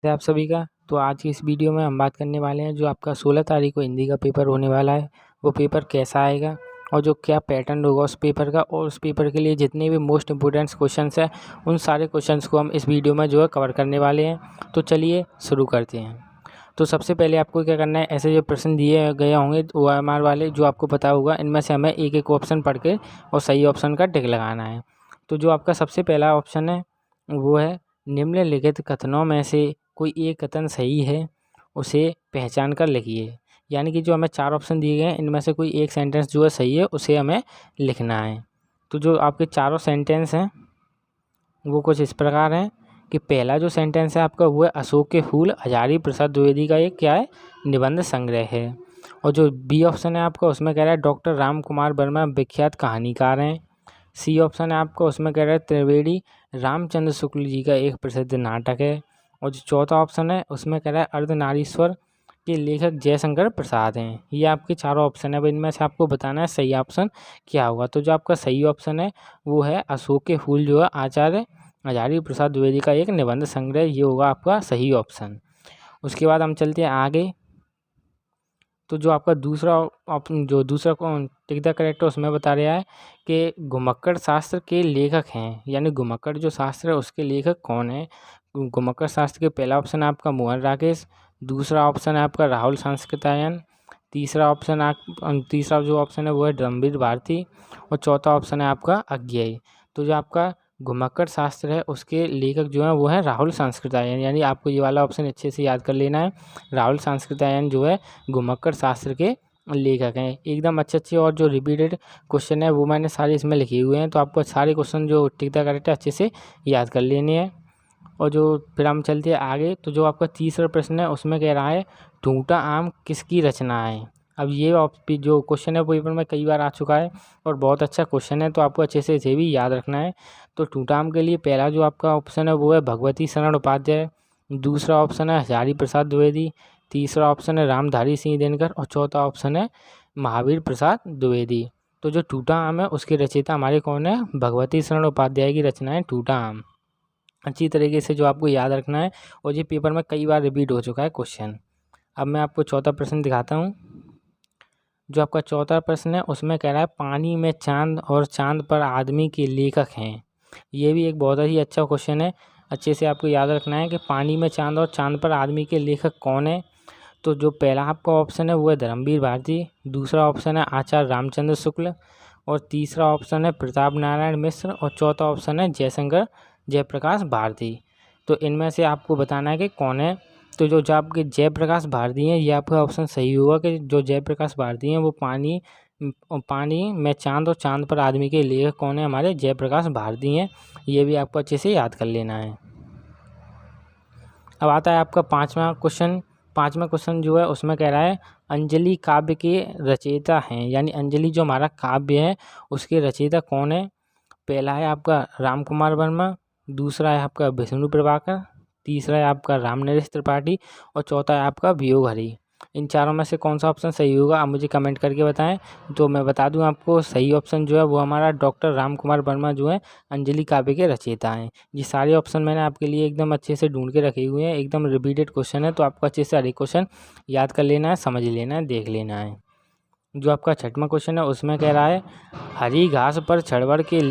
आप सभी का। तो आज की इस वीडियो में हम बात करने वाले हैं जो आपका 16 तारीख को हिंदी का पेपर होने वाला है, वो पेपर कैसा आएगा और जो क्या पैटर्न होगा उस पेपर का, और उस पेपर के लिए जितने भी मोस्ट इम्पोर्टेंट क्वेश्चंस हैं उन सारे क्वेश्चंस को हम इस वीडियो में जो है कवर करने वाले हैं। तो चलिए शुरू करते हैं। तो सबसे पहले आपको क्या करना है, ऐसे जो प्रश्न दिए गए होंगे OMR वाले जो आपको पता होगा, इनमें से हमें एक एक ऑप्शन पढ़ के और सही ऑप्शन का टिक लगाना है। तो जो आपका सबसे पहला ऑप्शन है वो है, निम्नलिखित कथनों में से कोई एक कथन सही है, उसे पहचान कर लिखिए। यानी कि जो हमें 4 ऑप्शन दिए गए हैं इनमें से कोई एक सेंटेंस जो है सही है उसे हमें लिखना है। तो जो आपके चारों सेंटेंस हैं वो कुछ इस प्रकार हैं कि पहला जो सेंटेंस है आपका वो है, अशोक के फूल हजारी प्रसाद द्विवेदी का एक क्या है, निबंध संग्रह है। और जो बी ऑप्शन है आपका उसमें कह रहा है डॉक्टर राम कुमार वर्मा विख्यात कहानीकार हैं। सी ऑप्शन है आपका उसमें कह रहा है त्रिवेदी रामचंद्र शुक्ल जी का एक प्रसिद्ध नाटक है। और जो चौथा ऑप्शन है उसमें कह रहा है अर्धनारीश्वर के लेखक जयशंकर प्रसाद हैं। ये आपके चारों ऑप्शन है। अब इनमें से आपको बताना है सही ऑप्शन क्या होगा। तो जो आपका सही ऑप्शन है वो है अशोक के फूल जो है आचार्य हजारी प्रसाद द्विवेदी का एक निबंध संग्रह, ये होगा आपका सही ऑप्शन। उसके बाद हम चलते हैं आगे। तो जो आपका दूसरा ऑप्शन, जो दूसरा टिक द करेक्ट है उसमें बता रहा है कि घुमक्कड़ शास्त्र के लेखक हैं, यानी घुमक्कड़ जो शास्त्र है उसके लेखक कौन है। घुमक्कड़ शास्त्र के पहला ऑप्शन है आपका मोहन राकेश, दूसरा ऑप्शन है आपका राहुल सांस्कृत्यायन, तीसरा जो ऑप्शन है वो है धर्मवीर भारती, और चौथा ऑप्शन है आपका अज्ञेय। तो जो आपका घुमक्कड़ शास्त्र है उसके लेखक जो हैं वो है राहुल सांस्कृत्यायन, यानी आपको ये वाला ऑप्शन अच्छे से याद कर लेना है। राहुल सांस्कृत्यायन जो है घुमक्कड़ शास्त्र के लेखक हैं। एकदम अच्छे और जो रिपीटेड क्वेश्चन है वो मैंने सारे इसमें लिखे हुए हैं, तो आपको सारे क्वेश्चन जो टिक द करेक्ट है अच्छे से याद कर लेने हैं। और जो फिर हम चलते हैं आगे। तो जो आपका तीसरा प्रश्न है उसमें कह रहा है टूटा आम किसकी रचना है। अब ये जो क्वेश्चन है वो पेपर में कई बार आ चुका है और बहुत अच्छा क्वेश्चन है, तो आपको अच्छे से इसे भी याद रखना है। तो टूटा आम के लिए पहला जो आपका ऑप्शन है वो है भगवती शरण उपाध्याय, दूसरा ऑप्शन है हजारी प्रसाद द्विवेदी, तीसरा ऑप्शन है रामधारी सिंह दिनकर, और चौथा ऑप्शन है महावीर प्रसाद द्विवेदी। तो जो टूटा आम है उसके रचयिता हमारे कौन है, भगवती शरण उपाध्याय की रचना है टूटा आम। अच्छी तरीके से जो आपको याद रखना है, और ये पेपर में कई बार रिपीट हो चुका है क्वेश्चन। अब मैं आपको चौथा प्रश्न दिखाता हूँ। जो आपका चौथा प्रश्न है उसमें कह रहा है पानी में चांद और चांद पर आदमी के लेखक हैं। ये भी एक बहुत ही अच्छा क्वेश्चन है। अच्छे से आपको याद रखना है कि पानी में चांद और चांद पर आदमी के लेखक कौन है। तो जो पहला आपका ऑप्शन है वो है धर्मवीर भारती, दूसरा ऑप्शन है आचार्य रामचंद्र शुक्ल, और तीसरा ऑप्शन है प्रताप नारायण मिश्र, और चौथा ऑप्शन है जयप्रकाश भारती। तो इनमें से आपको बताना है कि कौन है। तो जो आपके जयप्रकाश भारती हैं ये आपका ऑप्शन सही होगा कि जो जयप्रकाश भारती हैं वो पानी में चांद और चांद पर आदमी के लेखक कौन है, हमारे जयप्रकाश भारती हैं। ये भी आपको अच्छे से याद कर लेना है। अब आता है आपका पाँचवा क्वेश्चन जो है उसमें कह रहा है अंजलि काव्य के रचयिता हैं, यानी अंजलि जो हमारा काव्य है उसके रचयिता कौन है। पहला है आपका राम कुमार वर्मा, दूसरा है आपका विष्णु प्रभाकर, तीसरा है आपका रामनरेश त्रिपाठी, और चौथा है आपका वियोग हरि। इन चारों में से कौन सा ऑप्शन सही होगा आप मुझे कमेंट करके बताएं। तो मैं बता दूं आपको सही ऑप्शन जो है वो हमारा डॉक्टर राम कुमार वर्मा जो है अंजलि काव्य के रचयिता हैं। ये सारे ऑप्शन मैंने आपके लिए एकदम अच्छे से ढूंढ के रखे हुए हैं, एकदम रिपीटेड क्वेश्चन है, तो आपको अच्छे से हर एक क्वेश्चन याद कर लेना है, समझ लेना है, देख लेना है। जो आपका छठवां क्वेश्चन है उसमें कह रहा है हरी घास पर छड़वर के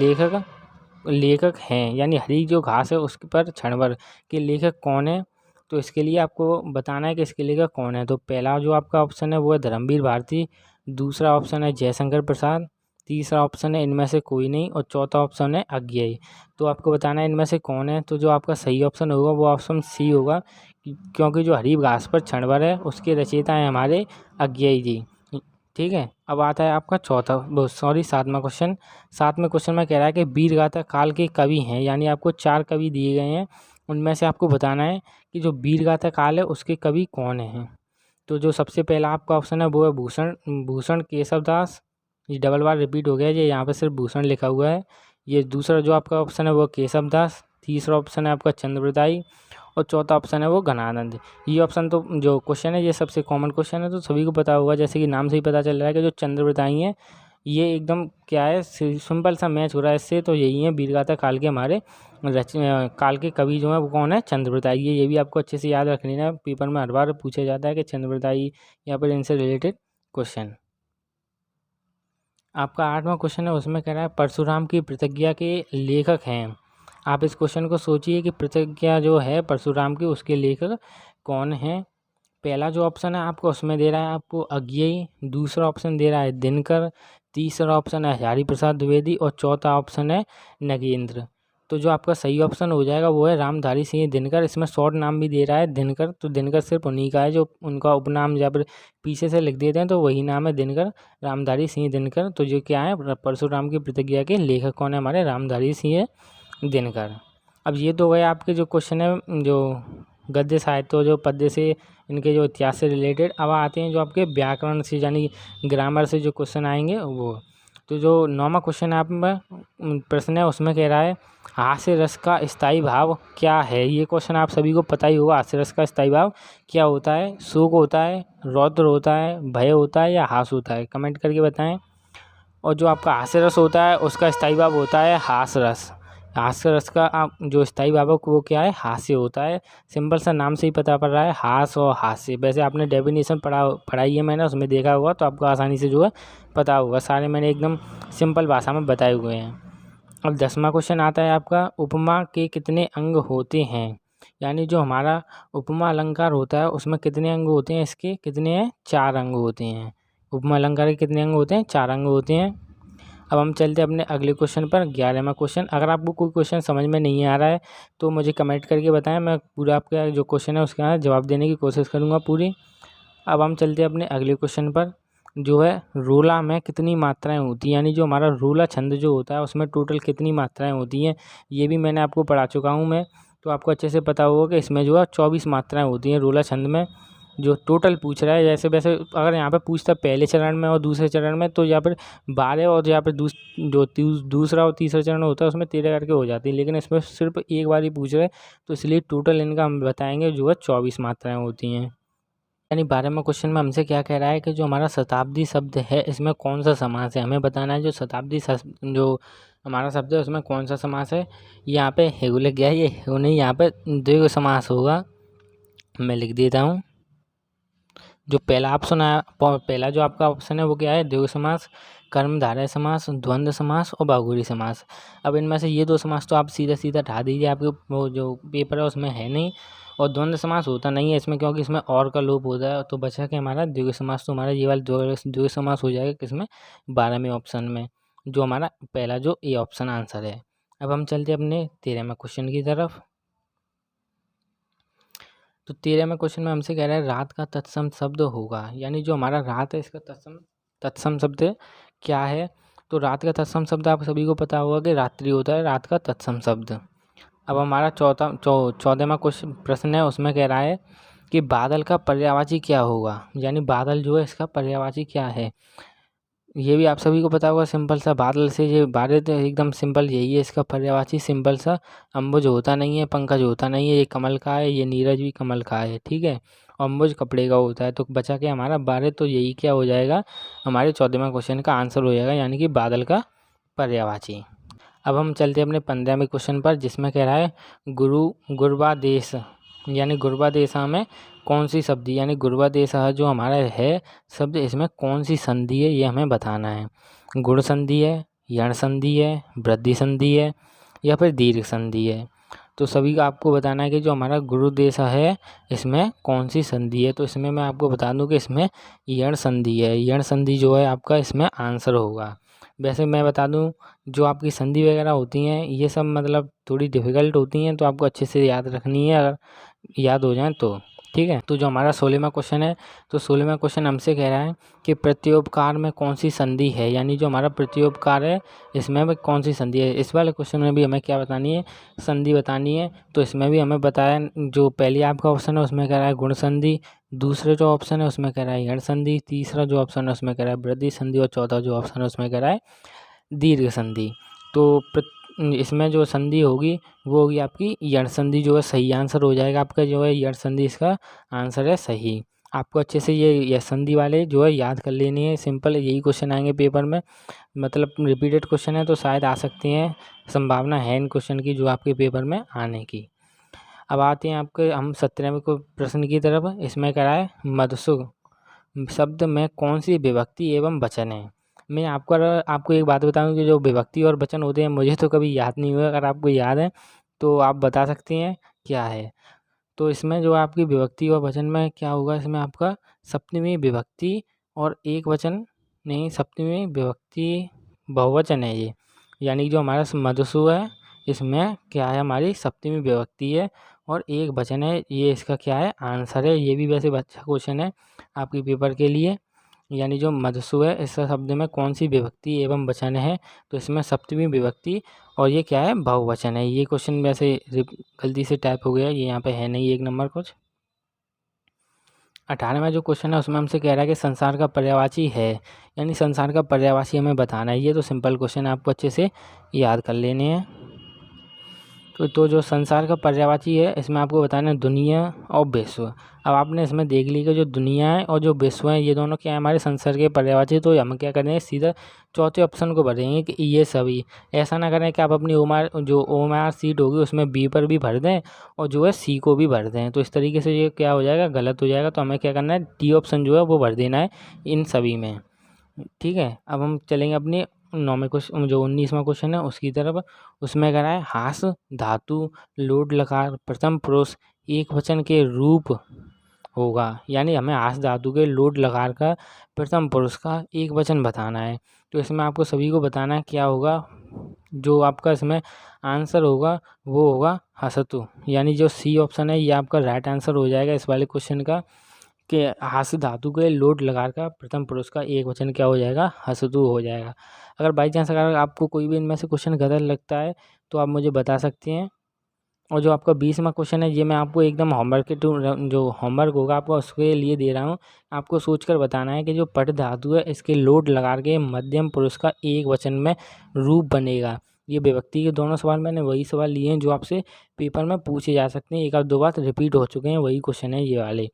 लेखक हैं, यानी हरी जो घास है उस पर छड़वर के लेखक कौन है। तो इसके लिए आपको बताना है कि इसके लेखक कौन है। तो पहला जो आपका ऑप्शन है वो है धर्मवीर भारती, दूसरा ऑप्शन है जयशंकर प्रसाद, तीसरा ऑप्शन है इनमें से कोई नहीं, और चौथा ऑप्शन है अज्ञेय। तो आपको बताना है इनमें से कौन है। तो जो आपका सही ऑप्शन होगा वो ऑप्शन सी होगा, क्योंकि जो हरी घास पर छड़वर है उसके रचयिता हैं हमारे अज्ञेय जी। ठीक है। अब आता है आपका सातवां क्वेश्चन में कह रहा है कि वीरगाथा काल के कवि हैं, यानी आपको 4 कवि दिए गए हैं, उनमें से आपको बताना है कि जो वीरगाथा काल है उसके कवि कौन हैं। तो जो सबसे पहला आपका ऑप्शन है वो है भूषण केशव दास। ये डबल बार रिपीट हो गया है, ये यहाँ पर सिर्फ भूषण लिखा हुआ है। ये दूसरा जो आपका ऑप्शन है वो केशव दास, तीसरा ऑप्शन है आपका चंद्रवृदाई, और चौथा ऑप्शन है वो घनानंद। ये ऑप्शन तो जो क्वेश्चन है ये सबसे कॉमन क्वेश्चन है, तो सभी को पता होगा, जैसे कि नाम से ही पता चल रहा है कि जो चंद्रवृदाई हैं ये एकदम क्या है, सिंपल सा मैच हो रहा है इससे। तो यही है वीरगाथा काल के हमारे काल के कवि जो है वो कौन है, चंद्रवृताई। ये भी आपको अच्छे से याद रख लेना, पेपर में हर बार पूछा जाता है कि चंद्रवृताई यहाँ पर इनसे रिलेटेड क्वेश्चन। आपका 8वां क्वेश्चन है, उसमें कह रहा है परशुराम की प्रतिज्ञा के लेखक हैं। आप इस क्वेश्चन को सोचिए कि प्रतिज्ञा जो है परशुराम की, उसके लेखक कौन हैं। पहला जो ऑप्शन है आपको उसमें दे रहा है आपको अज्ञेय, दूसरा ऑप्शन दे रहा है दिनकर, तीसरा ऑप्शन है हजारी प्रसाद द्विवेदी और चौथा ऑप्शन है नगेंद्र। तो जो आपका सही ऑप्शन हो जाएगा वो है रामधारी सिंह दिनकर। इसमें शॉर्ट नाम भी दे रहा है दिनकर, तो दिनकर सिर्फ उन्हीं का है, जो उनका उपनाम जब पीछे से लिख देते हैं तो वही नाम है दिनकर, रामधारी सिंह दिनकर। तो जो क्या है परशुराम की प्रतिज्ञा के लेखक कौन है हमारे, रामधारी सिंह दिनकर। अब ये तो गए आपके जो क्वेश्चन है जो गद्य साहित्य जो पद्य से, इनके जो इतिहास से रिलेटेड। अब आते हैं जो आपके व्याकरण से यानी ग्रामर से जो क्वेश्चन आएंगे वो। तो जो 9वां क्वेश्चन आप में प्रश्न है उसमें कह रहा है हास्य रस का स्थायी भाव क्या है। ये क्वेश्चन आप सभी को पता ही होगा, हास्य रस का स्थायी भाव क्या होता है। शोक होता है, रौद्र होता है, भय होता है या हास होता है, कमेंट करके बताएं। और जो आपका हास्य रस होता है उसका स्थायी भाव होता है हास रस। हास्य रस का आप जो स्थायी भाव है वो क्या है, हास्य होता है। सिंपल सा नाम से ही पता पड़ रहा है, हास और हास्य। वैसे आपने डेफिनेशन पढ़ाई है मैंने, उसमें देखा हुआ, तो आपको आसानी से जो है पता होगा। सारे मैंने एकदम सिंपल भाषा में बताए हुए हैं। अब 10वां क्वेश्चन आता है आपका उपमा के कितने अंग होते हैं। यानी जो हमारा उपमा अलंकार होता है उसमें कितने अंग होते हैं, इसके कितने हैं, 4 अंग होते हैं। उपमा अलंकार के कितने अंग होते हैं, 4 अंग होते हैं। अब हम चलते हैं अपने अगले क्वेश्चन पर, 11वां क्वेश्चन। अगर आपको कोई क्वेश्चन समझ में नहीं आ रहा है तो मुझे कमेंट करके बताएं, मैं पूरा आपका जो क्वेश्चन है उसका जवाब देने की कोशिश करूँगा पूरी। अब हम चलते हैं अपने अगले क्वेश्चन पर, जो है रोला में कितनी मात्राएं होती हैं। यानी जो हमारा रोला छंद जो होता है उसमें टोटल कितनी मात्राएं होती हैं, ये भी मैंने आपको पढ़ा चुका हूँ मैं। तो आपको अच्छे से पता होगा कि इसमें जो है 24 मात्राएं होती हैं रोला छंद में। जो टोटल पूछ रहा है, जैसे वैसे अगर यहाँ पे पूछता है पहले चरण में और दूसरे चरण में, तो यहाँ पर 12 और यहाँ पर दूसरा और तीसरा चरण होता है उसमें 13 करके हो जाती है। लेकिन इसमें सिर्फ एक बार ही पूछ रहे हैं, तो इसलिए टोटल इनका हम बताएंगे जो है 24 मात्राएं होती हैं। यानी 12वें क्वेश्चन में हमसे क्या कह रहा है कि जो हमारा शताब्दी शब्द है इसमें कौन सा समास है, हमें बताना है। जो शताब्दी जो हमारा शब्द है उसमें कौन सा समास है। यहाँ पे हेगु लग गया है, ये हेगु नहीं, यहाँ पे द्विगु समास होगा। मैं लिख देता हूँ। जो पहला ऑप्शन है, पहला जो आपका ऑप्शन है वो क्या है, द्विगु समास, कर्मधारय समास, द्वंद्व समास और बहुगुणी समास। अब इनमें से ये 2 समास तो आप सीधा सीधा हटा दीजिए, आपके वो जो पेपर है उसमें है नहीं। और द्वंद्व समास होता नहीं है इसमें, क्योंकि इसमें और का लोप होता है। तो बचा कि हमारा द्विगु समास, तो हमारा ये वाला द्विगु समास हो जाएगा किसमें, 12वें ऑप्शन में, जो हमारा पहला जो ए ऑप्शन आंसर है। अब हम चलते हैं अपने 13वें क्वेश्चन की तरफ। तो 13वें क्वेश्चन में हमसे कह रहा है रात का तत्सम शब्द होगा। यानी जो हमारा रात है इसका तत्सम शब्द क्या है। तो रात का तत्सम शब्द आप सभी को पता होगा कि रात्रि होता है रात का तत्सम शब्द। अब हमारा 14वां क्वेश्चन प्रश्न है, उसमें कह रहा है कि बादल का पर्यायवाची क्या होगा। यानी बादल जो है इसका पर्यायवाची क्या है, ये भी आप सभी को पता होगा। सिंपल सा बादल से ये बादल एकदम सिंपल यही है इसका पर्यायवाची, सिंपल सा। अम्बुज होता नहीं है, पंकज होता नहीं है, ये कमल का है, ये नीरज भी कमल का है, ठीक है। अम्बुज कपड़े का होता है। तो बचा के हमारा बारह, तो यही क्या हो जाएगा, हमारे 14वें क्वेश्चन का आंसर हो जाएगा, यानी कि बादल का पर्यायवाची। अब हम चलते हैं अपने 15वें क्वेश्चन पर, जिसमें कह रहा है गुरुबादेश, यानी गुरुबादेशा में कौन सी संधि, यानी गुरुबादेशा जो हमारा है शब्द, इसमें कौन सी संधि है ये हमें बताना है। गुण संधि है, यण संधि है, वृद्धि संधि है या फिर दीर्घ संधि है। तो सभी का आपको बताना है कि जो हमारा गुरुदेशा है इसमें कौन सी संधि है। तो इसमें मैं आपको बता दूं कि इसमें यण संधि है। यण संधि जो है आपका इसमें आंसर होगा। वैसे मैं बता दूं जो आपकी संधि वगैरह होती हैं ये सब मतलब थोड़ी डिफ़िकल्ट होती हैं, तो आपको अच्छे से याद रखनी है, अगर याद हो जाए तो ठीक है। तो जो हमारा 16वां क्वेश्चन है, तो 16वां क्वेश्चन हमसे कह रहा है कि प्रत्योपकार में कौन सी संधि है। यानी जो हमारा प्रत्योपकार है इसमें भी कौन सी संधि है। इस वाले क्वेश्चन में भी हमें क्या बतानी है, संधि बतानी है। तो इसमें भी हमें बताया, जो पहली आपका ऑप्शन है उसमें कह रहा है गुण संधि, दूसरे जो ऑप्शन है उसमें कह रहा है यण संधि, तीसरा जो ऑप्शन है उसमें कह रहा है वृद्धि संधि और चौथा जो ऑप्शन है उसमें कह रहा है दीर्घ संधि। तो इसमें जो संधि होगी वो होगी आपकी यण संधि, जो है सही आंसर हो जाएगा आपका, जो है यण संधि इसका आंसर है सही। आपको अच्छे से ये संधि वाले जो है याद कर लेनी है। सिंपल यही क्वेश्चन आएंगे पेपर में, मतलब रिपीटेड क्वेश्चन है तो शायद आ सकती हैं, संभावना है इन क्वेश्चन की जो आपके पेपर में आने की। अब आते हैं आपके हम 17वें को प्रश्न की तरफ। इसमें कह रहा है मधुसु शब्द में कौन सी विभक्ति एवं वचन है। मैं आपको एक बात बताऊं कि जो विभक्ति और वचन होते हैं मुझे तो कभी याद नहीं हुआ, अगर आपको याद है तो आप बता सकते हैं क्या है। तो इसमें जो आपकी विभक्ति और वचन में क्या होगा, इसमें आपका सप्तमी विभक्ति और एक वचन नहीं, सप्तमी विभक्ति बहुवचन है ये, यानी जो हमारा मधुसु है इसमें क्या है, हमारी सप्तमी विभक्ति है और एक वचन है, ये इसका क्या है आंसर है। ये भी वैसे अच्छा क्वेश्चन है आपके पेपर के लिए। यानी जो मधुसु है इस शब्द में कौन सी विभक्ति एवं वचन है, तो इसमें सप्तमी विभक्ति और ये क्या है बहुवचन है। ये क्वेश्चन वैसे गलती से टाइप हो गया, ये यहाँ पे है नहीं 1 नंबर कुछ। 18वां जो क्वेश्चन है उसमें हमसे कह रहा है कि संसार का पर्यायवाची है, यानी संसार का पर्यायवाची हमें बताना है। ये तो सिंपल क्वेश्चन है, आपको अच्छे से याद कर लेने हैं। तो जो संसार का पर्यायवाची है इसमें आपको बताना है दुनिया और विश्व। अब आपने इसमें देख ली कि जो दुनिया है और जो विश्व है ये दोनों क्या है हमारे संसार के पर्यायवाची। तो हम क्या करेंगे, सीधा चौथे ऑप्शन को भरेंगे कि ये सभी। ऐसा ना करें कि आप अपनी OMR सीट होगी उसमें बी पर भी भर दें और जो है सी को भी भर दें, तो इस तरीके से ये क्या हो जाएगा, गलत हो जाएगा। तो हमें क्या करना है, डी ऑप्शन जो है वो भर देना है इन सभी में। ठीक है, अब हम चलेंगे अपने 9वें क्वेश्चन, जो 19वां क्वेश्चन है उसकी तरफ। उसमें कह रहा है हास धातु लोड लकार प्रथम पुरुष एक वचन के रूप होगा, यानी हमें हास धातु के लोड लकार का प्रथम पुरुष का एक वचन बताना है। तो इसमें आपको सभी को बताना है क्या होगा, जो आपका इसमें आंसर होगा वो होगा हसतु, यानी जो सी ऑप्शन है ये आपका राइट आंसर हो जाएगा इस वाले क्वेश्चन का, कि हास्य धातु के लोड लगा का प्रथम पुरुष का एक वचन क्या हो जाएगा, हसतु हो जाएगा। अगर बाई चांस अगर आपको कोई भी इनमें से क्वेश्चन गलत लगता है तो आप मुझे बता सकते हैं। और जो आपका 20वां क्वेश्चन है ये मैं आपको एकदम होमवर्क के जो होमवर्क होगा आपको उसके लिए दे रहा हूँ। आपको सोचकर बताना है कि जो पट धातु है इसके लोड लगा के मध्यम पुरुष का एक वचन में रूप बनेगा। ये विभक्ति के दोनों सवाल मैंने वही सवाल लिए हैं जो आपसे पेपर में पूछे जा सकते हैं, एक आध दो बार रिपीट हो चुके हैं, वही क्वेश्चन है ये वाले।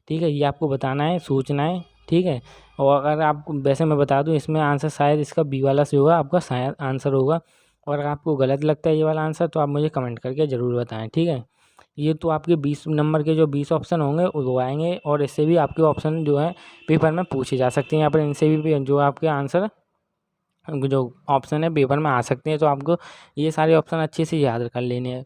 ठीक है, ये आपको बताना है, सोचना है। ठीक है, और अगर आपको वैसे मैं बता दूं इसमें आंसर शायद इसका बी वाला से होगा, आपका शायद आंसर होगा। और अगर आपको गलत लगता है ये वाला आंसर तो आप मुझे कमेंट करके ज़रूर बताएं। ठीक है, ये तो आपके 20 नंबर के जो 20 ऑप्शन होंगे वो आएंगे, और इससे भी आपके ऑप्शन जो है पेपर में पूछे जा सकते हैं। यहाँ पर इनसे भी जो आपके आंसर जो ऑप्शन है पेपर में आ सकते हैं। तो आपको ये सारे ऑप्शन अच्छे से याद कर लेने हैं।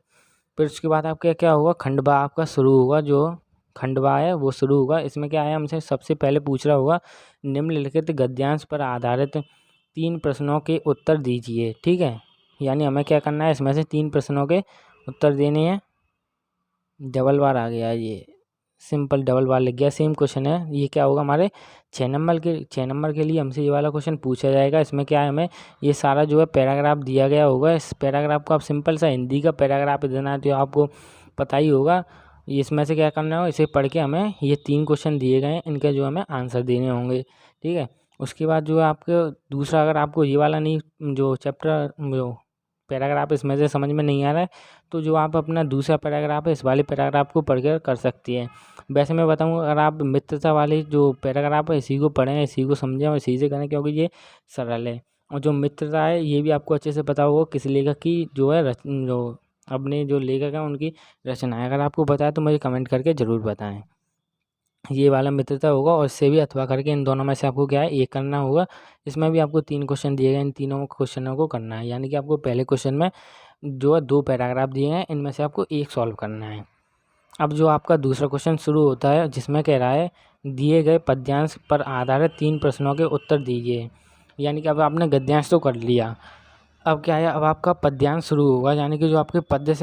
फिर उसके बाद आपका क्या होगा, खंडवा आपका शुरू होगा, जो खंडवा है वो शुरू होगा। इसमें क्या है, हमसे सबसे पहले पूछ रहा होगा निम्नलिखित गद्यांश पर आधारित 3 प्रश्नों के उत्तर दीजिए। ठीक है, यानी हमें क्या करना है, इसमें से 3 प्रश्नों के उत्तर देने हैं। डबल बार आ गया, ये सिंपल डबल बार लग गया, सेम क्वेश्चन है। ये क्या होगा हमारे 6 नंबर के लिए हमसे ये वाला क्वेश्चन पूछा जाएगा। इसमें क्या है, हमें ये सारा जो है पैराग्राफ दिया गया होगा। इस पैराग्राफ को आप सिंपल सा हिंदी का पैराग्राफ देना है तो आपको पता ही होगा। इसमें से क्या करना है, इसे पढ़ के हमें ये 3 क्वेश्चन दिए गए हैं, इनके जो हमें आंसर देने होंगे। ठीक है, उसके बाद जो है आपके दूसरा, अगर आपको ये वाला नहीं, जो चैप्टर जो पैराग्राफ इसमें से समझ में नहीं आ रहा है तो जो आप अपना दूसरा पैराग्राफ है इस वाले पैराग्राफ को पढ़ कर सकती हैं। वैसे मैं बताऊँ, अगर आप मित्रता वाले जो पैराग्राफ है इसी को पढ़ें, इसी को समझें और इसी से करें, क्योंकि ये सरल है। और जो मित्रता है ये भी आपको अच्छे से पता होगा किस लेखक की जो है जो अपने जो लेखक हैं उनकी रचना है। अगर आपको पता है तो मुझे कमेंट करके ज़रूर बताएं। ये वाला मित्रता होगा, और इससे भी अथवा करके इन दोनों में से आपको क्या है एक करना होगा। इसमें भी आपको 3 क्वेश्चन दिए गए, इन तीनों क्वेश्चनों को करना है। यानी कि आपको पहले क्वेश्चन में जो है 2 पैराग्राफ दिए हैं, इनमें से आपको एक सॉल्व करना है। अब जो आपका दूसरा क्वेश्चन शुरू होता है जिसमें कह रहा है दिए गए पद्यांश पर आधारित 3 प्रश्नों के उत्तर दीजिए। यानी कि अब आपने गद्यांश तो कर लिया, अब क्या है, अब आपका पद्यांश शुरू होगा। यानी कि जो आपके पद्य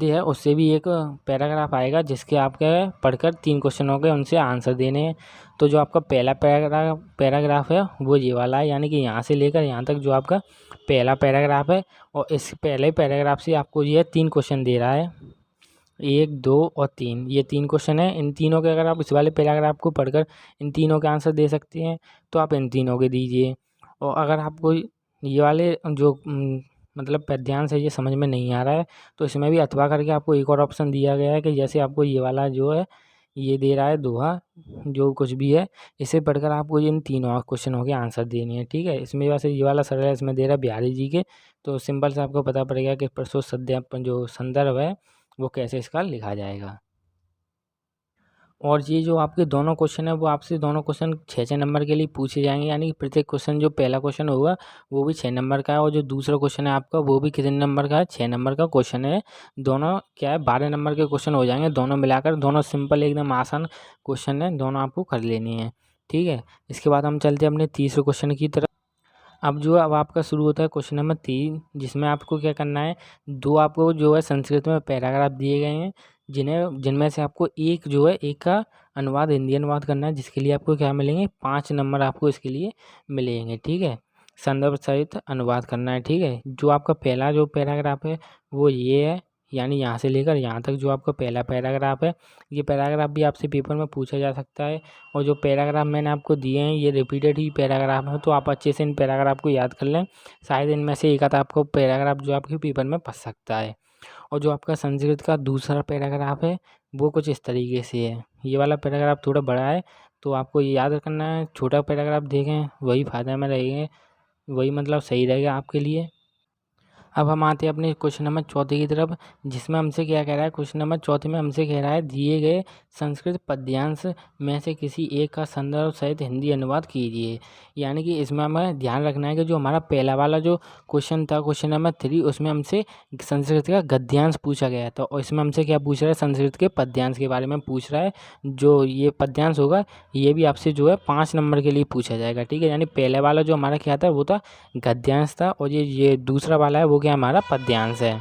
है उससे भी एक पैराग्राफ आएगा जिसके आपके पढ़कर 3 क्वेश्चनों के उनसे आंसर देने हैं। तो जो आपका पहला पैराग्राफ है वो ये वाला है, यानी कि यहाँ से लेकर यहाँ तक जो आपका पहला पैराग्राफ है, और इस पहले पैराग्राफ से आपको ये 3 क्वेश्चन दे रहा है, 1, 2 और 3, ये 3 क्वेश्चन है। इन तीनों के अगर आप इस वाले पैराग्राफ को पढ़कर इन तीनों के आंसर दे सकते हैं तो आप इन तीनों के दीजिए। और अगर आपको ये वाले जो मतलब पद्यांश है ये समझ में नहीं आ रहा है तो इसमें भी अथवा करके आपको एक और ऑप्शन दिया गया है कि जैसे आपको ये वाला जो है ये दे रहा है दोहा, जो कुछ भी है इसे पढ़कर आपको इन तीनों क्वेश्चनों के आंसर देने हैं। ठीक है, इसमें वैसे ये वाला सरल है, इसमें दे रहा है बिहारी जी के, तो सिंपल से आपको पता पड़ेगा कि प्रस्तुत सत्यापन जो संदर्भ है वो कैसे इसका लिखा जाएगा। और ये जो आपके दोनों क्वेश्चन है वो आपसे दोनों क्वेश्चन 6-6 नंबर के लिए पूछे जाएंगे, यानी कि प्रत्येक क्वेश्चन जो पहला क्वेश्चन होगा वो भी 6 नंबर का है, और जो दूसरा क्वेश्चन है आपका वो भी कितने नंबर का है, 6 नंबर का क्वेश्चन है। दोनों क्या है 12 नंबर के क्वेश्चन हो जाएंगे, दोनों मिलाकर, दोनों सिंपल एकदम आसान क्वेश्चन है, दोनों आपको कर लेनी है। ठीक है, इसके बाद हम चलते हैं अपने तीसरे क्वेश्चन की तरफ। अब आपका शुरू होता है क्वेश्चन नंबर 3, जिसमें आपको क्या करना है, दो आपको जो है संस्कृत में पैराग्राफ दिए गए हैं, जिनमें से आपको एक जो है एक का अनुवाद हिंदी अनुवाद करना है, जिसके लिए आपको क्या मिलेंगे 5 नंबर आपको इसके लिए मिलेंगे। ठीक है, संदर्भ सहित अनुवाद करना है। ठीक है, जो आपका पहला जो पैराग्राफ है वो ये है, यानी यहाँ से लेकर यहाँ तक जो आपका पहला पैराग्राफ है, ये पैराग्राफ भी आपसे पेपर में पूछा जा सकता है। और जो पैराग्राफ मैंने आपको दिए हैं ये रिपीटेड ही पैराग्राफ है, तो आप अच्छे से इन पैराग्राफ को याद कर लें, शायद इनमें से एक आधा आपको पैराग्राफ जो आपके पेपर में फंस सकता है। और जो आपका संस्कृत का दूसरा पैराग्राफ है वो कुछ इस तरीके से है, ये वाला पैराग्राफ थोड़ा बड़ा है, तो आपको ये याद करना है, छोटा पैराग्राफ देखें वही फ़ायदा में रहेंगे, वही मतलब सही रहेगा आपके लिए। अब हम आते हैं अपने क्वेश्चन नंबर चौथे की तरफ, जिसमें हमसे क्या कह रहा है, क्वेश्चन नंबर चौथे में हमसे कह रहा है दिए गए संस्कृत पद्यांश में से किसी एक का संदर्भ सहित हिंदी अनुवाद कीजिए। यानी कि इसमें हमें ध्यान रखना है कि जो हमारा पहला वाला जो क्वेश्चन था क्वेश्चन नंबर 3, उसमें हमसे संस्कृत का गद्यांश पूछा गया था, और इसमें हमसे क्या पूछ रहा है, संस्कृत के पद्यांश के बारे में पूछ रहा है। जो ये पद्यांश होगा ये भी आपसे जो है 5 नंबर के लिए पूछा जाएगा। ठीक है, यानी पहले वाला जो हमारा क्या था वो था गद्यांश था, और ये दूसरा वाला है वो क्या हमारा पद्यांश है।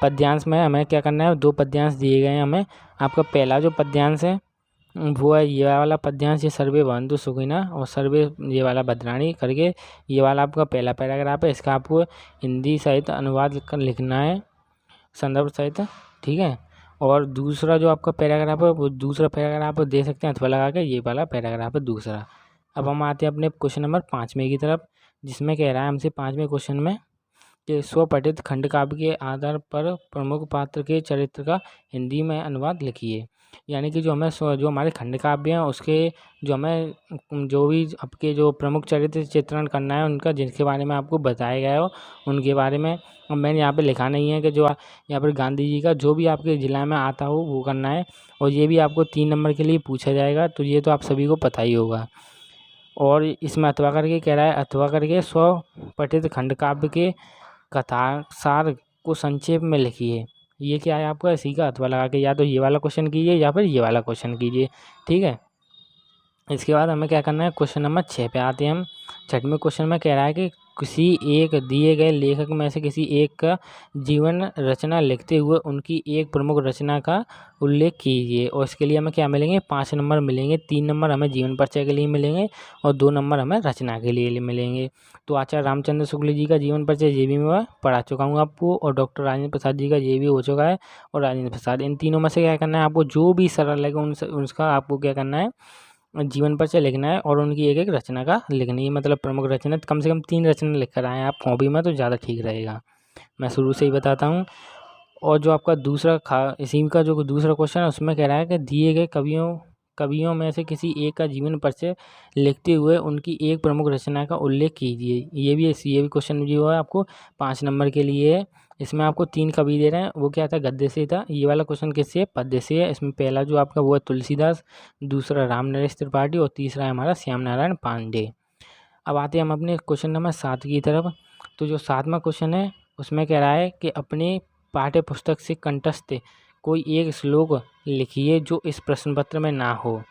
पद्यांश में हमें क्या करना है, 2 पद्यांश दिए गए हैं हमें। आपका पहला जो पद्यांश है वो है ये वाला पद्यांश, ये सर्वे भवन्तु सुखिनः और सर्वे ये वाला भद्राणी करके, ये वाला आपका पहला पैराग्राफ है, इसका आपको हिंदी सहित अनुवाद लिखना है, संदर्भ सहित। ठीक है, और दूसरा जो आपका पैराग्राफ है वो दूसरा पैराग्राफ दे सकते हैं अथवा लगा के, ये वाला पैराग्राफ है दूसरा। अब हम आते हैं अपने क्वेश्चन नंबर 5वें की तरफ, जिसमें कह रहा है हमसे 5वें क्वेश्चन में कि स्वपठित खंड काव्य के आधार पर प्रमुख पात्र के चरित्र का हिंदी में अनुवाद लिखिए। यानी कि जो हमारे खंड काव्य हैं उसके जो हमें जो भी आपके जो प्रमुख चरित्र चित्रण करना है उनका, जिनके बारे में आपको बताया गया हो उनके बारे में। अब मैंने यहाँ पे लिखा नहीं है कि जो यहाँ पर गांधी जी का जो भी आपके जिला में आता हो वो करना है, और ये भी आपको 3 नंबर के लिए पूछा जाएगा, तो ये तो आप सभी को पता ही होगा। और इसमें अथवा करके कह रहा है, अथवा करके स्वपठित खंड काव्य के कथासार को संक्षेप में लिखिए। ये क्या है आपका, इसी का अथवा लगा के या तो ये वाला क्वेश्चन कीजिए या फिर ये वाला क्वेश्चन कीजिए। ठीक है, इसके बाद हमें क्या करना है, क्वेश्चन नंबर 6 पे आते हैं हम। 6वें क्वेश्चन में कह रहा है कि किसी एक दिए गए लेखक में से किसी एक का जीवन रचना लिखते हुए उनकी एक प्रमुख रचना का उल्लेख कीजिए। और इसके लिए हमें क्या मिलेंगे, 5 नंबर मिलेंगे, 3 नंबर हमें जीवन परिचय के लिए मिलेंगे और 2 नंबर हमें रचना के लिए मिलेंगे। तो आचार्य रामचंद्र शुक्ल जी का जीवन परिचय ये भी मैं पढ़ा चुका हूँ आपको, और डॉक्टर राजेंद्र प्रसाद जी का ये भी हो चुका है, और राजेंद्र प्रसाद, इन तीनों में से क्या करना है आपको, जो भी सरल लगे उसका आपको क्या करना है, जीवन परिचय लिखना है, और उनकी एक एक रचना का लिखनी है, मतलब प्रमुख रचना कम से कम 3 रचना लिख कर आएँ आप कॉपी में, तो ज़्यादा ठीक रहेगा। मैं शुरू से ही बताता हूँ। और जो आपका इसी का जो दूसरा क्वेश्चन है उसमें कह रहा है कि दिए गए कवियों में से किसी एक का जीवन परिचय लिखते हुए उनकी एक प्रमुख रचना का उल्लेख कीजिए। ये भी क्वेश्चन जो है आपको 5 नंबर के लिए है। इसमें आपको 3 कवि दे रहे हैं, वो क्या था, गद्य से था। ये वाला क्वेश्चन किससे है, पद्य से है। इसमें पहला जो आपका वो है तुलसीदास, दूसरा राम नरेश त्रिपाठी, और तीसरा है हमारा श्याम नारायण पांडे। अब आते हैं हम अपने क्वेश्चन नंबर 7 की तरफ। तो जो 7वां क्वेश्चन है उसमें कह रहा है कि अपने पाठ्य पुस्तक से कंठस्थ कोई एक श्लोक लिखिए जो इस प्रश्न पत्र में ना हो।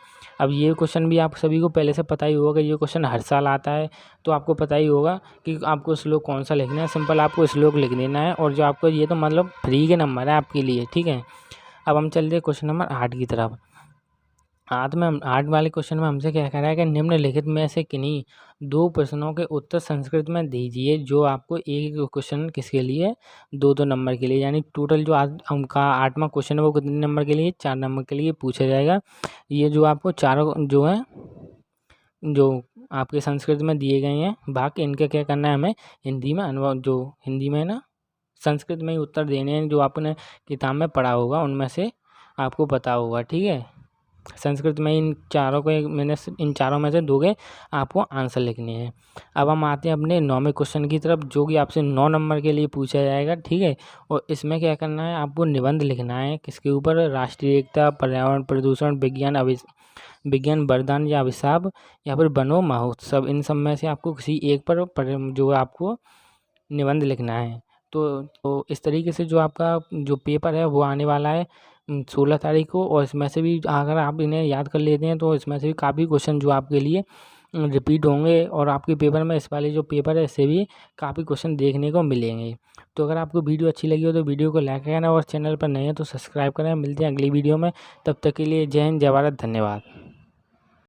अब ये क्वेश्चन भी आप सभी को पहले से पता ही होगा कि ये क्वेश्चन हर साल आता है, तो आपको पता ही होगा कि आपको श्लोक कौन सा लिखना है। सिंपल आपको श्लोक लिख देना है, और जो आपको ये तो मतलब फ्री के नंबर है आपके लिए। ठीक है, अब हम चलते हैं क्वेश्चन नंबर 8 की तरफ। 8 वाले क्वेश्चन में हमसे क्या कह रहा है कि निम्नलिखित में से किन्हीं 2 प्रश्नों के उत्तर संस्कृत में दीजिए, जो आपको एक क्वेश्चन किसके लिए 2-2 नंबर के लिए, यानी टोटल जो उनका 8वां क्वेश्चन है वो कितने नंबर के लिए, 4 नंबर के लिए पूछा जाएगा। ये जो आपको चारों जो है जो आपके संस्कृत में दिए गए हैं बाकी इनका क्या करना है, हमें हिंदी में अनुवाद, जो हिंदी में ना संस्कृत में ही उत्तर देने हैं, जो आपने किताब में पढ़ा होगा उनमें से आपको पता होगा। ठीक है, संस्कृत में इन चारों में से 2 के आपको आंसर लिखने हैं। अब हम आते हैं अपने 9वें क्वेश्चन की तरफ, जो कि आपसे 9 नंबर के लिए पूछा जाएगा, ठीक है। और इसमें क्या करना है, आपको निबंध लिखना है। किसके ऊपर? राष्ट्रीय एकता, पर्यावरण प्रदूषण, विज्ञान वरदान या अभिशाप, या फिर वनो महोत्सव। इन सब में से आपको किसी एक पर जो आपको निबंध लिखना है। तो इस तरीके से जो आपका जो पेपर है वो आने वाला है 16 तारीख को। और इसमें से भी अगर आप इन्हें याद कर लेते हैं तो इसमें से भी काफ़ी क्वेश्चन जो आपके लिए रिपीट होंगे, और आपके पेपर में इस वाले जो पेपर है इससे भी काफ़ी क्वेश्चन देखने को मिलेंगे। तो अगर आपको वीडियो अच्छी लगी हो तो वीडियो को लाइक करना, और चैनल पर नए हैं तो सब्सक्राइब करें। मिलते हैं अगली वीडियो में, तब तक के लिए जय हिंद, जय भारत, धन्यवाद।